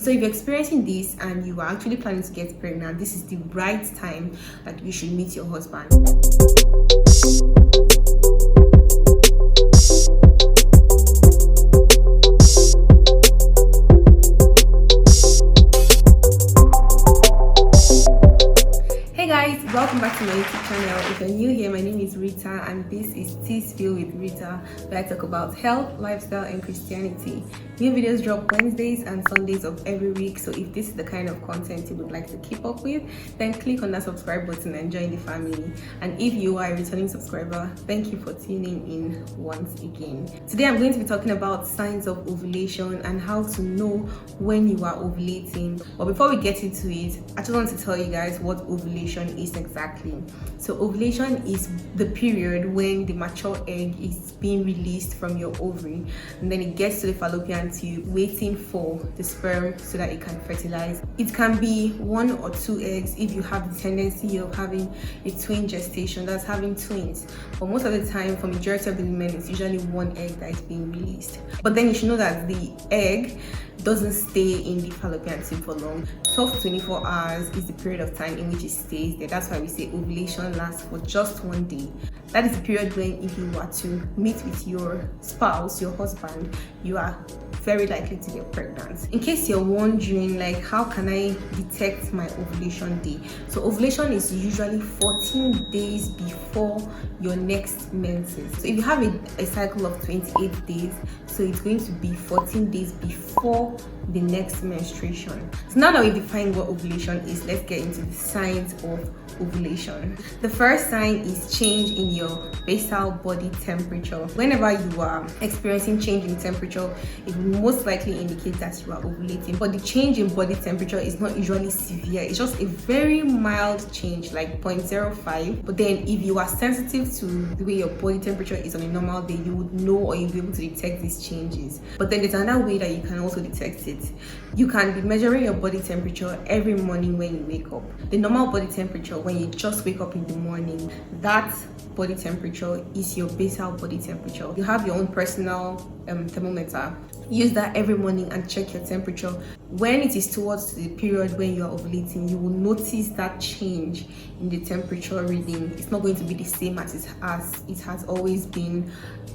So if you're experiencing this and you are actually planning to get pregnant, this is the right time that you should meet your husband. Hey guys, welcome back to my YouTube channel. If you're new here, my name is Reetahh and this is Tea Spill with Reetahh, where I talk about health, lifestyle and Christianity. New videos drop Wednesdays and Sundays of every week, so if this is the kind of content you would like to keep up with, then click on that subscribe button and join the family. And if you are a returning subscriber, thank you for tuning in once again. Today I'm going to be talking about signs of ovulation and how to know when you are ovulating. But before we get into it, I just want to tell you guys what ovulation is exactly. So ovulation is the period when the mature egg is being released from your ovary, and then it gets to the fallopian tube waiting for the sperm so that it can fertilize. It can be 1 or 2 eggs if you have the tendency of having a twin gestation, that's having twins. But most of the time, for majority of the women, it's usually 1 egg that is being released. But then you should know that the egg doesn't stay in the fallopian tube for long. 12 to 24 hours is the period of time in which it stays there. That's why we say ovulation lasts for just 1 day. That is the period when, if you were to meet with your spouse, your husband, you are very likely to get pregnant. In case you're wondering, like, how can I detect my ovulation day? So ovulation is usually 14 days before your next menses. So if you have a cycle of 28 days, so it's going to be 14 days before the next menstruation. So now that we've defined what ovulation is, let's get into the signs of ovulation. The first sign is change in your basal body temperature. Whenever you are experiencing change in temperature, it will most likely indicate that you are ovulating. But the change in body temperature is not usually severe. It's just a very mild change, like 0.05. But then if you are sensitive to the way your body temperature is on a normal day, you would know, or you'll be able to detect these changes. But then there's another way that you can also detect it. You can be measuring your body temperature every morning when you wake up. The normal body temperature when you just wake up in the morning, that body temperature is your basal body temperature. You have your own personal thermometer. Use that every morning and check your temperature. When it is towards the period when you are ovulating, you will notice that change in the temperature reading. It's not going to be the same as it has always been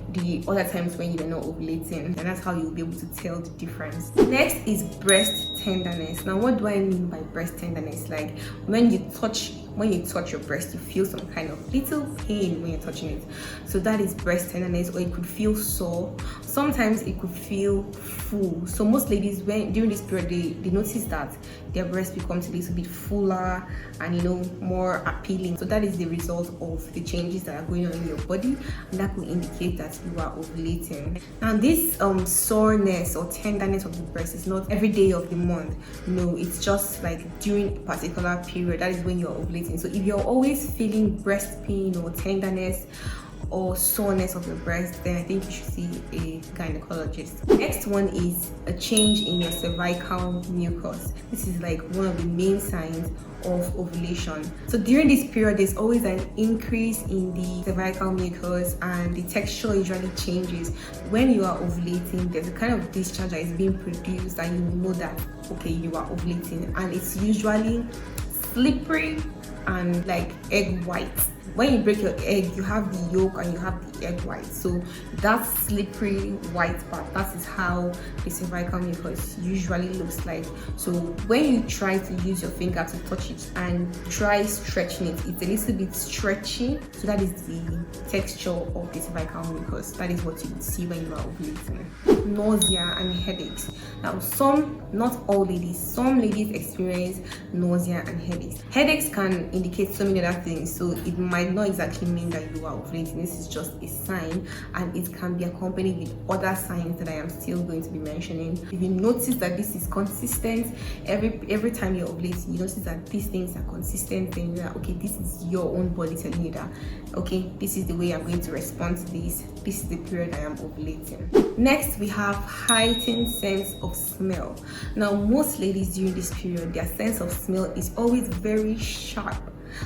the other times when you are not ovulating, and that's how you'll be able to tell the difference. Next is breast tenderness. Now, what do I mean by breast tenderness? Like when you touch your breast, you feel some kind of little pain when you're touching it. So that is breast tenderness, or it could feel sore. Sometimes it could feel full. So most ladies, during this period, they notice that their breast becomes a little bit fuller and more appealing. So that is the result of the changes that are going on in your body, and that will indicate that you are ovulating. Now this soreness or tenderness of the breast is not every day of the month. No, it's just like during a particular period. That is when you're ovulating. So if you're always feeling breast pain or tenderness or soreness of your breast, then I think you should see a gynecologist. Next one is a change in your cervical mucus. This is like one of the main signs of ovulation. So during this period, there's always an increase in the cervical mucus and the texture usually changes. When you are ovulating, there's a kind of discharge that is being produced, and you will know that, okay, you are ovulating, and it's usually slippery and like egg white. When you break your egg, you have the yolk and you have the egg white. So that slippery white part, that is how the cervical mucus usually looks like. So when you try to use your finger to touch it and try stretching it, it's a little bit stretchy. So that is the texture of the cervical mucus. That is what you would see when you are ovulating. Nausea and headaches. Now not all ladies, some ladies experience nausea and headaches. Headaches can indicate so many other things. So it might not exactly mean that you are ovulating. This is just a sign, and it can be accompanied with other signs that I am still going to be mentioning. If you notice that this is consistent every time you're ovulating, you notice that these things are consistent, then you're like, okay, this is your own body telling you that, okay, this is the way I'm going to respond to this is the period I am ovulating. Next, we have heightened sense of smell. Now most ladies during this period, their sense of smell is always very sharp,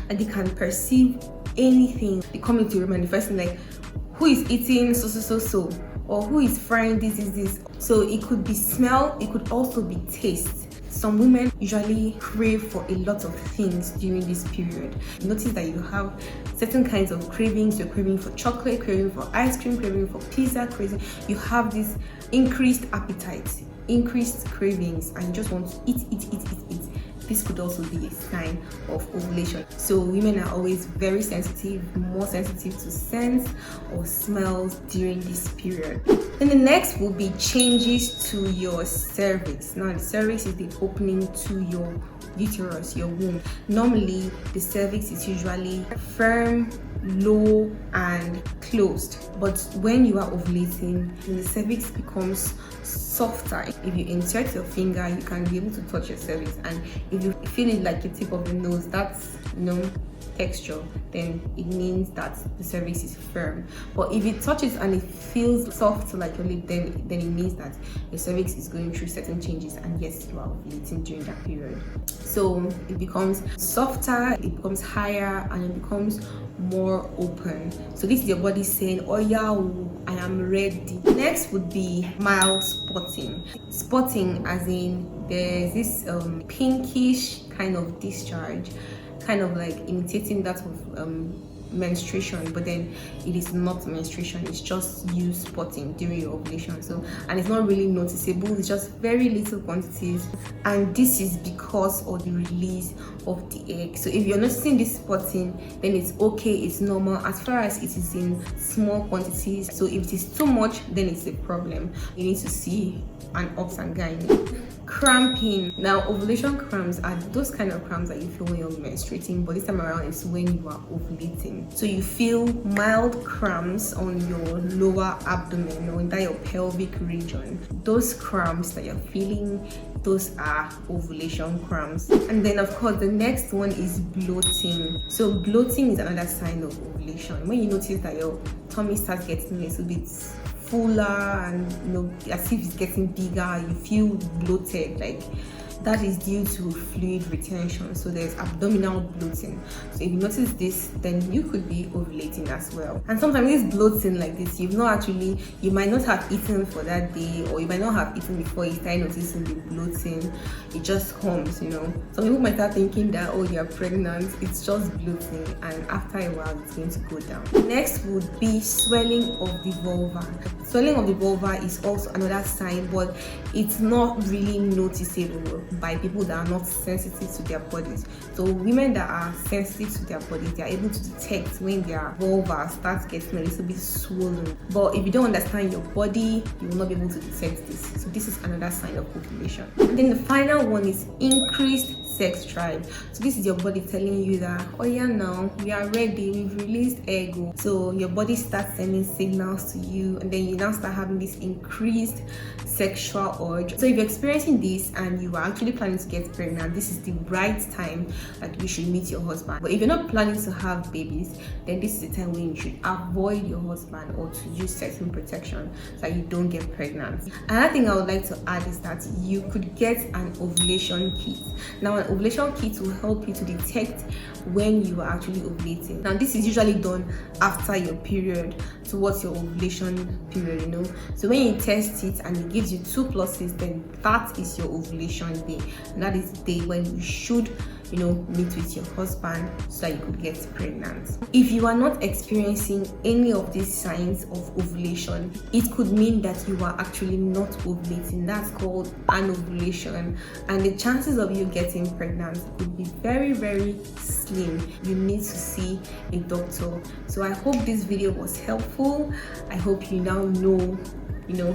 and they can perceive anything. They come into your room and the first thing, like, who is eating so, or who is frying this. So it could be smell, it could also be taste. Some women usually crave for a lot of things during this period. Notice that you have certain kinds of cravings. You're craving for chocolate, craving for ice cream, craving for pizza, craving. You have this increased appetite, increased cravings, and you just want to eat. This could also be a sign of ovulation. So women are always very sensitive, more sensitive to scents or smells during this period. Then the next will be changes to your cervix. Now the cervix is the opening to your uterus, your womb. Normally the cervix is usually firm, low and closed, but when you are ovulating, the cervix becomes softer. If you insert your finger, you can be able to touch your cervix, and if you feel it like your tip of the nose, that's texture, then it means that the cervix is firm. But if it touches and it feels soft like your lip, then it means that your cervix is going through certain changes, and yes, you are ovulating during that period. So it becomes softer, it becomes higher, and it becomes more open. So this is your body saying, oh yeah, I am ready. Next would be mild spotting. Spotting as in there's this pinkish kind of discharge, kind of like imitating that of menstruation, but then it is not menstruation, it's just you spotting during your ovulation. So, and it's not really noticeable, it's just very little quantities, and this is because of the release of the egg. So if you're noticing this spotting, then it's okay, it's normal as far as it is in small quantities. So if it is too much, then it's a problem. You need to see an obs and gynae. Cramping. Now ovulation cramps are those kind of cramps that you feel when you're menstruating, but this time around it's when you are ovulating. So you feel mild cramps on your lower abdomen or in that your pelvic region. Those cramps that you're feeling, those are ovulation cramps. And then of course the next one is bloating. So bloating is another sign of ovulation. When you notice that your tummy starts getting a little bit fuller and as if it's getting bigger, you feel bloated, like that is due to fluid retention. So there's abdominal bloating. So if you notice this, then you could be ovulating as well. And sometimes this bloating like this, you might not have eaten for that day, or you might not have eaten before you start noticing the bloating. It just comes, Some people might start thinking that, oh, you're pregnant. It's just bloating, and after a while it's going to go down. Next would be swelling of the vulva. Swelling of the vulva is also another sign, but it's not really noticeable by people that are not sensitive to their bodies. So women that are sensitive to their bodies, they are able to detect when their vulva starts getting a little bit swollen. But if you don't understand your body, you will not be able to detect this. So this is another sign of ovulation. And then the final one is increased sex drive. So this is your body telling you that, oh yeah, now we are ready, we've released egg. So your body starts sending signals to you, and then you now start having this increased sexual urge. So if you're experiencing this and you are actually planning to get pregnant, this is the right time that you should meet your husband. But if you're not planning to have babies, then this is the time when you should avoid your husband or to use certain protection so that you don't get pregnant. Another thing I would like to add is that you could get an ovulation kit. Now an ovulation kit will help you to detect when you are actually ovulating. Now this is usually done after your period, towards your ovulation period, So when you test it and it gives you 2 pluses, then that is your ovulation day, and that is the day when you should meet with your husband so that you could get pregnant. If you are not experiencing any of these signs of ovulation, it could mean that you are actually not ovulating. That's called anovulation, and the chances of you getting pregnant could be very, very slim. You need to see a doctor. So I hope this video was helpful. I hope you now know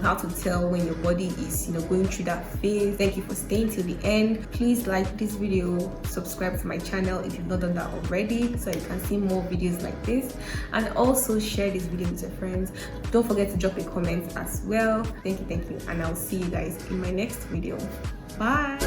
how to tell when your body is going through that phase. Thank you for staying till the end. Please like this video, subscribe to my channel if you've not done that already, so you can see more videos like this, and also share this video with your friends. Don't forget to drop a comment as well. Thank you, and I'll see you guys in my next video. Bye.